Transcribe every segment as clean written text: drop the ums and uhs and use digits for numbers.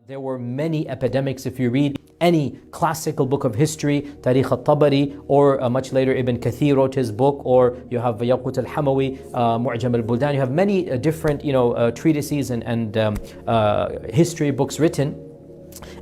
There were many epidemics. If you read any classical book of history, Tarikh al-Tabari, or much later Ibn Kathir wrote his book, or you have Yaqut al-Hamawi, Mu'jam al-Buldan, you have many different treatises and history books written.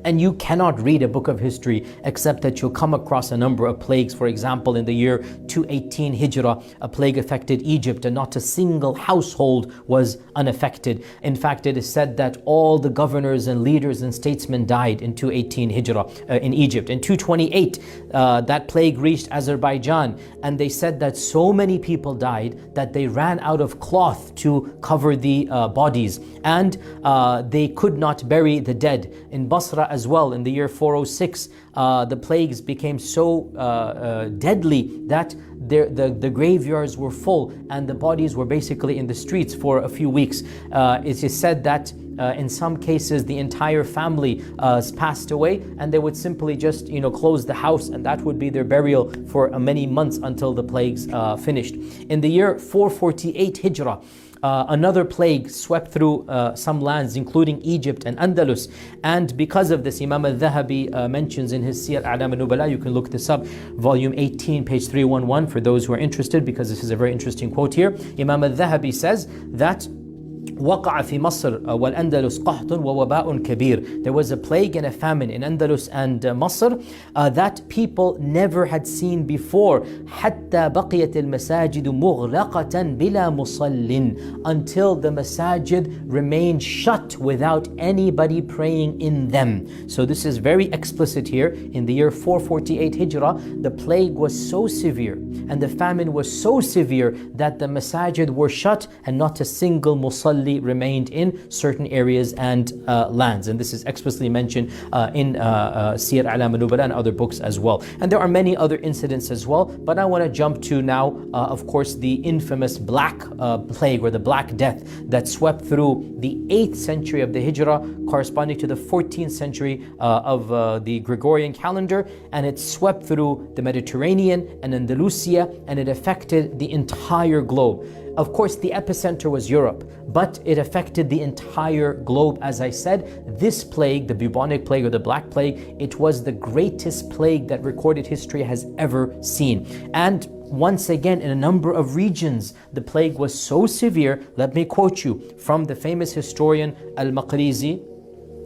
And you cannot read a book of history except that you'll come across a number of plagues. For example, in the year 218 Hijrah, a plague affected Egypt and not a single household was unaffected. In fact, it is said that all the governors and leaders and statesmen died in 218 Hijrah in Egypt. In 228, that plague reached Azerbaijan, and they said that so many people died that they ran out of cloth to cover the bodies, and they could not bury the dead. In Basra as well, in the year 406, the plagues became so deadly that the graveyards were full and the bodies were basically in the streets for a few weeks. It is said that in some cases the entire family passed away, and they would simply just close the house, and that would be their burial for many months until the plagues finished. In the year 448 Hijrah, another plague swept through some lands, including Egypt and Andalus. And because of this, Imam al-Dhahabi mentions in his Siyar A'lam al-Nubala, you can look this up, volume 18, page 311, for those who are interested, because this is a very interesting quote here. Imam al-Dhahabi says that وقع في مصر والأندلس قحط ووباء كبير. There was a plague and a famine in Andalus and Masr that people never had seen before. حتى بقيت المساجد مغلقة بلا مصل, until the masajid remained shut without anybody praying in them. So this is very explicit here. In the year 448 Hijrah, the plague was so severe and the famine was so severe that the masajid were shut and not a single musalli remained in certain areas and lands. And this is explicitly mentioned in Siyar A'lam al-Nubala and other books as well. And there are many other incidents as well, but I want to jump to now, of course, the infamous Black Plague, or the Black Death, that swept through the 8th century of the Hijrah, corresponding to the 14th century of the Gregorian calendar, and it swept through the Mediterranean and Andalusia, and it affected the entire globe. Of course, the epicenter was Europe, but it affected the entire globe. As I said, this plague, the bubonic plague or the Black Plague, it was the greatest plague that recorded history has ever seen. And once again, in a number of regions, the plague was so severe. Let me quote you from the famous historian Al-Maqrizi,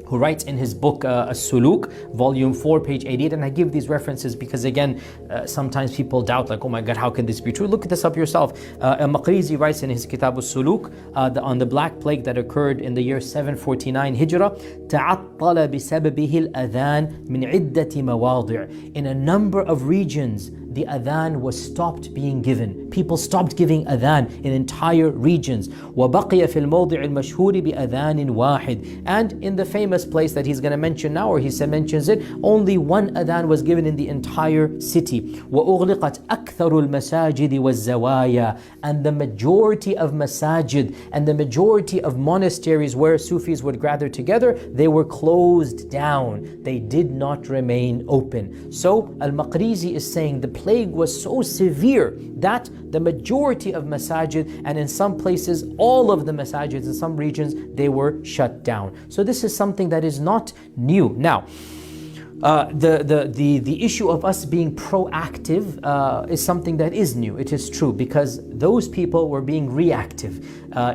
who writes in his book As-Suluk, volume 4, page 88. And I give these references because, again, sometimes people doubt, like, oh my God, how can this be true? Look this up yourself. Al-Maqrizi writes in his Kitab As-Suluk on the Black Plague that occurred in the year 749 Hijrah, تعطل بسببه الأذان من عدة مواضع. In a number of regions, the adhan was stopped being given. People stopped giving adhan in entire regions. وَبَقِيَ فِي الْمَوْضِعِ الْمَشْهُورِ بِأَذَانٍ وَاحِدٍ. And in the famous place that he's going to mention now, or he mentions it, only one adhan was given in the entire city. وَأُغْلِقَتْ أَكْثَرُ الْمَسَاجِدِ وَالزَّوَايَا. And the majority of masajid and the majority of monasteries where Sufis would gather together, they were closed down. They did not remain open. So Al-Maqrizi is saying the plague was so severe that the majority of masajid, and in some places all of the masajids in some regions, they were shut down. So this is something that is not new. Now, the issue of us being proactive is something that is new. It is true, because those people were being reactive.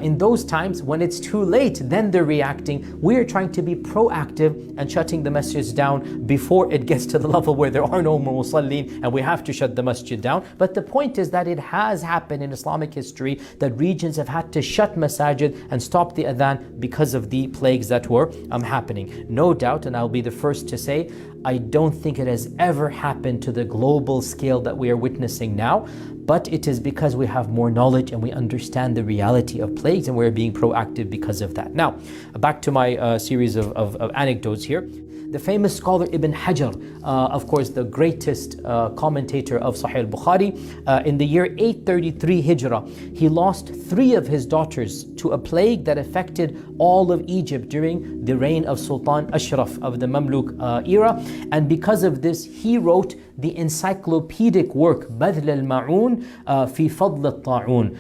In those times, when it's too late, then they're reacting. We're trying to be proactive and shutting the masjids down before it gets to the level where there are no more musallin and we have to shut the masjid down. But the point is that it has happened in Islamic history that regions have had to shut masajid and stop the adhan because of the plagues that were happening. No doubt, and I'll be the first to say, I don't think it has ever happened to the global scale that we are witnessing now, but it is because we have more knowledge and we understand the reality of plagues, and we're being proactive because of that. Now, back to my series of anecdotes here. the famous scholar Ibn Hajar, of course the greatest commentator of Sahih al-Bukhari, in the year 833 Hijrah, he lost 3 of his daughters to a plague that affected all of Egypt during the reign of Sultan Ashraf of the Mamluk era. And because of this, he wrote the encyclopedic work Badl al-Ma'un fi Fadl al-Ta'un.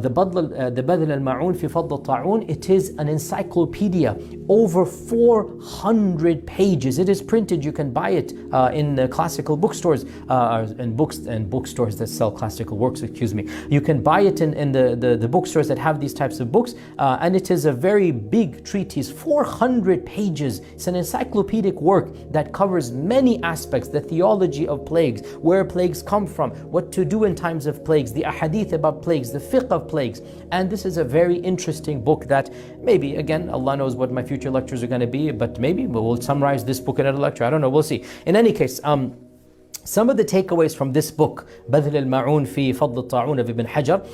The Badl al-Ma'un fi Fadl al-Ta'un, it is an encyclopedia, over 400 pages. It is printed, you can buy it in the classical bookstores, and bookstores that sell classical works, excuse me. You can buy it in the bookstores that have these types of books, and it is a very big treatise, 400 pages. It's an encyclopedic work that covers many aspects: the theology of plagues, where plagues come from, what to do in times of plagues, the ahadith about plagues, the fiqh of plagues. And this is a very interesting book that maybe, again, Allah knows what my future lectures are going to be, but maybe we'll summarize this book in another lecture. I don't know, we'll see. In any case, some of the takeaways from this book, Badl al-Ma'un fi Fadl al-Ta'un of Ibn Hajar,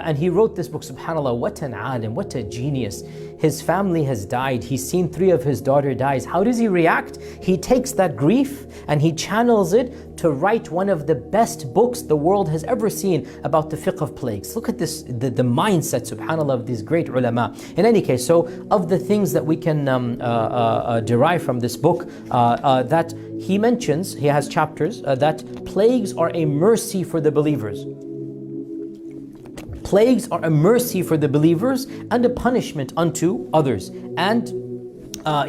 and he wrote this book, subhanAllah, what an alim, what a genius. His family has died, he's seen 3 of his daughters dies. How does he react? He takes that grief and he channels it to write one of the best books the world has ever seen about the fiqh of plagues. Look at this, the mindset, subhanAllah, of these great ulama. In any case, so of the things that we can derive from this book, that he mentions, he has chapters, that plagues are a mercy for the believers. Plagues are a mercy for the believers and a punishment unto others. And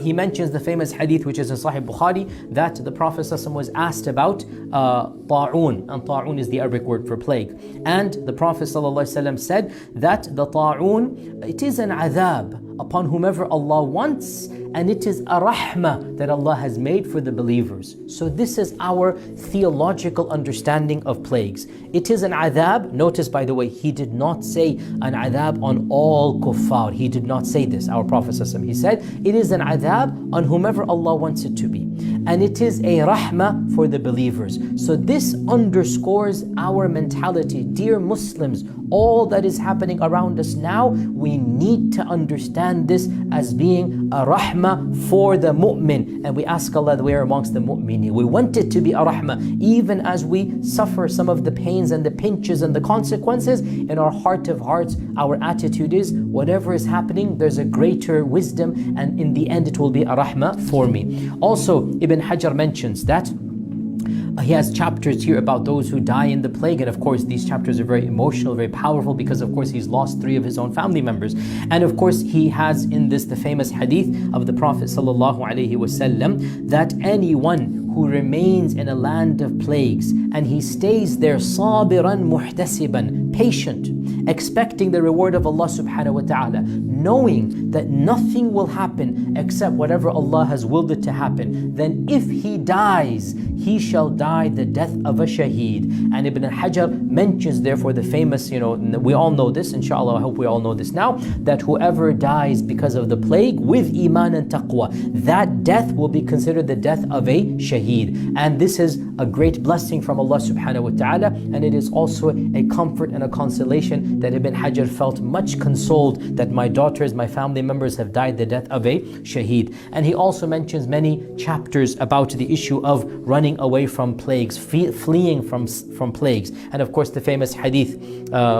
he mentions the famous hadith which is in Sahih Bukhari, that the Prophet ﷺ was asked about ta'un, and ta'un is the Arabic word for plague. And the Prophet ﷺ said that the ta'un, it is an adhab upon whomever Allah wants, and it is a rahmah that Allah has made for the believers. So this is our theological understanding of plagues. It is an adhab. Notice, by the way, he did not say an adhab on all kuffar. He did not say this, our Prophet ﷺ. He said it is an adhab on whomever Allah wants it to be, and it is a rahmah for the believers. So this underscores our mentality. Dear Muslims, all that is happening around us now, we need to understand this as being a rahmah for the mu'min, and we ask Allah that we are amongst the mu'minin. We want it to be a rahmah, even as we suffer some of the pains and the pinches and the consequences. In our heart of hearts, our attitude is, whatever is happening, there's a greater wisdom, and in the end it will be a rahmah for me. Also, Ibn Hajar mentions that he has chapters here about those who die in the plague, and of course these chapters are very emotional, very powerful, because of course he's lost 3 of his own family members. And of course he has in this the famous hadith of the Prophet ﷺ, that anyone who remains in a land of plagues and he stays there sabiran muhtasiban, patient, expecting the reward of Allah subhanahu wa ta'ala, knowing that nothing will happen except whatever Allah has willed it to happen, then if he dies, he shall die the death of a shaheed. And Ibn Hajar mentions therefore the famous, we all know this, inshallah, I hope we all know this now, that whoever dies because of the plague with iman and taqwa, that death will be considered the death of a shaheed. And this is a great blessing from Allah subhanahu wa ta'ala, and it is also a comfort and a consolation that Ibn Hajar felt much consoled that my daughters, my family members have died the death of a shaheed. And he also mentions many chapters about the issue of running away from plagues, fleeing from plagues. And of course the famous hadith,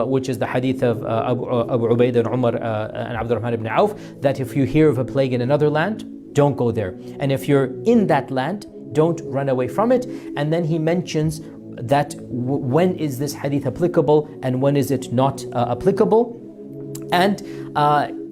which is the hadith of Abu Ubaid and Umar and Abdurrahman ibn Auf, that if you hear of a plague in another land, don't go there. And if you're in that land, don't run away from it. And then he mentions that when is this hadith applicable and when is it not applicable. And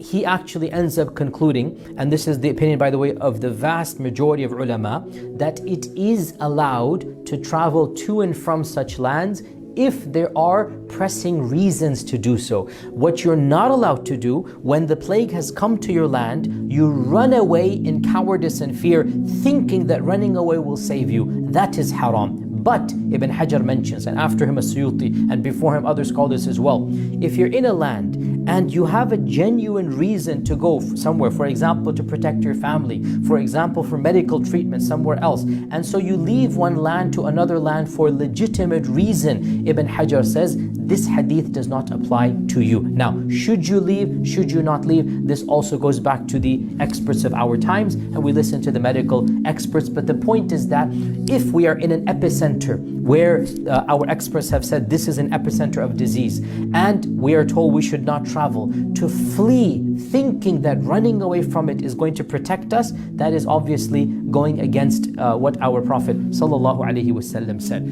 he actually ends up concluding, and this is the opinion, by the way, of the vast majority of ulama, that it is allowed to travel to and from such lands if there are pressing reasons to do so. What you're not allowed to do, when the plague has come to your land, you run away in cowardice and fear, thinking that running away will save you. That is haram. But Ibn Hajar mentions, and after him As-Suyuti, and before him other scholars as well, if you're in a land and you have a genuine reason to go somewhere, for example to protect your family, for example for medical treatment somewhere else, and so you leave one land to another land for legitimate reason, Ibn Hajar says this hadith does not apply to you. Now, should you leave? Should you not leave? This also goes back to the experts of our times, and we listen to the medical experts. But the point is that if we are in an epicenter where our experts have said this is an epicenter of disease, and we are told we should not travel, to flee thinking that running away from it is going to protect us, that is obviously going against what our Prophet sallallahu alaihi wasallam said.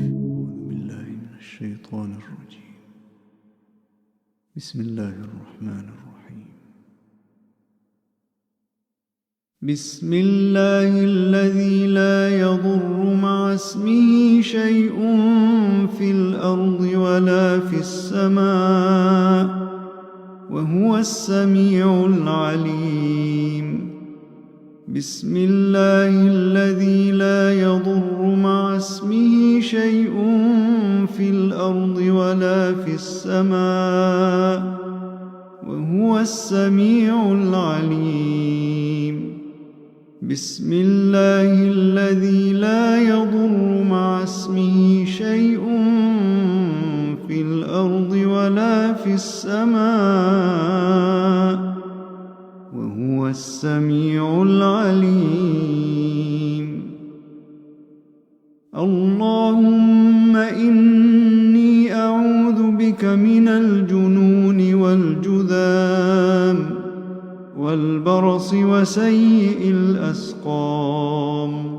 بسم الله الرحمن الرحيم بسم الله الذي لا يضر مع اسمه شيء في الأرض ولا في السماء وهو السميع العليم بسم الله الذي لا يضر مع اسمه شيء في الأرض ولا في السماء وهو السميع العليم بسم الله الذي لا يضر مع اسمه شيء في الأرض ولا في السماء وهو السميع العليم اللهم إني أعوذ بك من الجنون والجذام والبرص وسيء الأسقام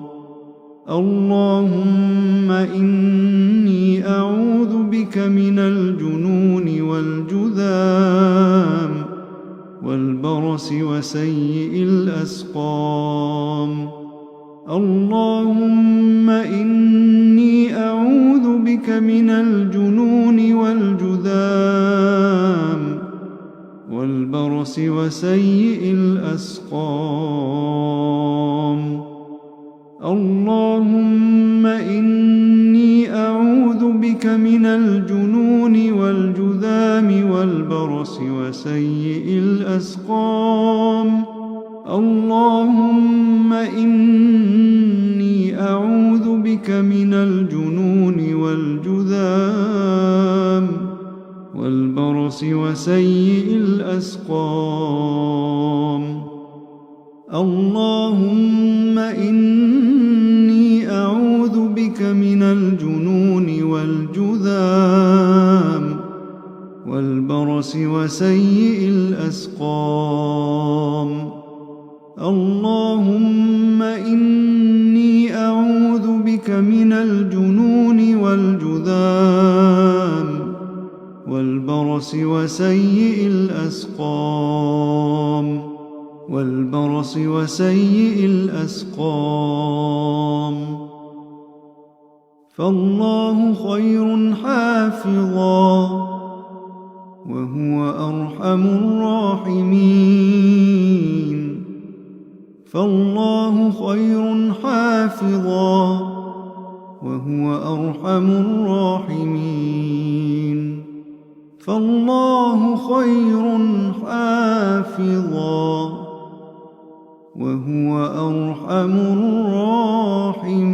اللهم إني أعوذ بك من الجنون والجذام والبرص وسيء الأسقام اللهم إني أعوذ بك من الجنون والجذام والبرص وسيء الأسقام اللهم إني أعوذ بك من الجنون والجذام والبرص وسيء الأسقام اللهم إني أعوذ بك من الجنون والجذام والبرص وسيء الأسقام اللهم إني أعوذ بك من الجنون والجذام والبرص وسيء الأسقام اللهم إني أعوذ بك من الجنون والجذام والبرص وسيء الأسقام والبرص وسيء الأسقام فالله خير حافظا وهو أرحم الراحمين فالله خير حافظا وهو أرحم الراحمين فالله خير حافظا وهو أرحم الراحمين